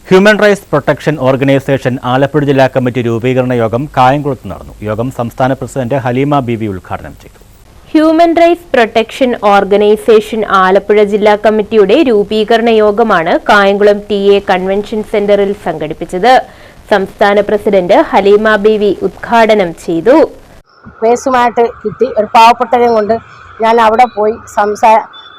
Human rights protection organisation Alappuzha ജില്ലാ committee രൂപീകരണ യോഗം കായംകുളത്ത് നടന്നു. യോഗം സംസ്ഥാന പ്രസിഡന്റ് ഹലീമ ബീവി ഉദ്ഘാടനം ചെയ്തു. Human rights protection organisation Alappuzha ജില്ലാ കമ്മിറ്റിയുടെ രൂപീകരണ യോഗമാണ് കായംകുളം TA കൺവെൻഷൻ സെന്ററിൽ സംഘടിപ്പിച്ചത്. സംസ്ഥാന പ്രസിഡന്റ് ഹലീമ ബീവി ഉദ്ഘാടനം ചെയ്തു. കേസുമായിട്ട് കിട്ടി ഒരു പാവപ്പെട്ടവരെയും കൊണ്ട് ഞാൻ അവിടെ പോയി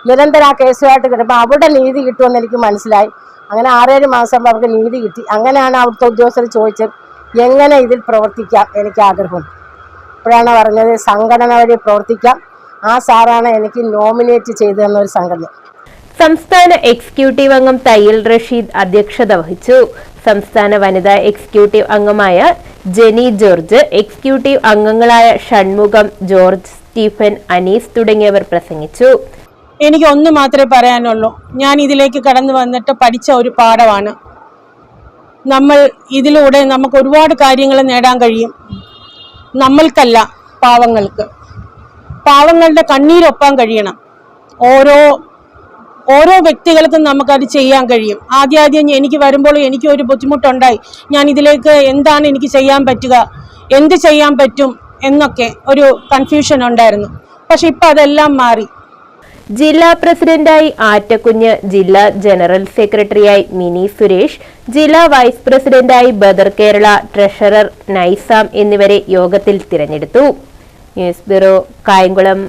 നിരന്തരം ആ കേസുമായിട്ട് കിട്ടുമ്പോൾ അവിടെ നീതി കിട്ടുമെന്ന് എനിക്ക് മനസ്സിലായി. അങ്ങനെ 6-7 മാസം അവർക്ക് നീതി കിട്ടി. അങ്ങനെയാണ് അവിടുത്തെ ഉദ്യോഗസ്ഥർ ചോദിച്ചത് എങ്ങനെ ഇതിൽ പ്രവർത്തിക്കാം, എനിക്ക് ആഗ്രഹമുണ്ട്. അപ്പോഴാണ് പറഞ്ഞത് സംഘടന വഴി പ്രവർത്തിക്കാം. ആ സാറാണ് എനിക്ക് നോമിനേറ്റ് ചെയ്തു തന്നൊരു സംഘടന. സംസ്ഥാന എക്സിക്യൂട്ടീവ് അംഗം തയ്യൽ റഷീദ് അധ്യക്ഷത വഹിച്ചു. സംസ്ഥാന വനിതാ എക്സിക്യൂട്ടീവ് അംഗമായ ജെനി ജോർജ്, എക്സിക്യൂട്ടീവ് അംഗങ്ങളായ ഷൺമുഖം, ജോർജ് സ്റ്റീഫൻ, അനീസ് തുടങ്ങിയവർ പ്രസംഗിച്ചു. എനിക്ക് ഒന്ന് മാത്രമേ പറയാനുള്ളൂ. ഞാൻ ഇതിലേക്ക് കടന്നു വന്നിട്ട് പഠിച്ച ഒരു പാഠമാണ്. ഇതിലൂടെ നമുക്ക് ഒരുപാട് കാര്യങ്ങൾ നേടാൻ കഴിയും. നമ്മൾക്കല്ല, പാവങ്ങളുടെ കണ്ണീരൊപ്പാൻ കഴിയണം. ഓരോ വ്യക്തികൾക്കും നമുക്കത് ചെയ്യാൻ കഴിയും. ആദ്യം എനിക്ക് വരുമ്പോൾ എനിക്ക് ഒരു ബുദ്ധിമുട്ടുണ്ടായി. ഞാൻ ഇതിലേക്ക് എന്താണ് എനിക്ക് ചെയ്യാൻ പറ്റുക, എന്ത് ചെയ്യാൻ പറ്റും എന്നൊക്കെ ഒരു കൺഫ്യൂഷൻ ഉണ്ടായിരുന്നു. പക്ഷെ ഇപ്പം അതെല്ലാം മാറി. ജില്ലാ പ്രസിഡന്റായി ആറ്റക്കുഞ്ഞ്, ജില്ലാ ജനറൽ സെക്രട്ടറിയായി മിനി സുരേഷ്, ജില്ലാ വൈസ് പ്രസിഡന്റായി ബദർ കേരള, ട്രഷറർ നൈസാം എന്നിവരെ യോഗത്തിൽ തിരഞ്ഞെടുത്തു. News bureau, Kayamkulam.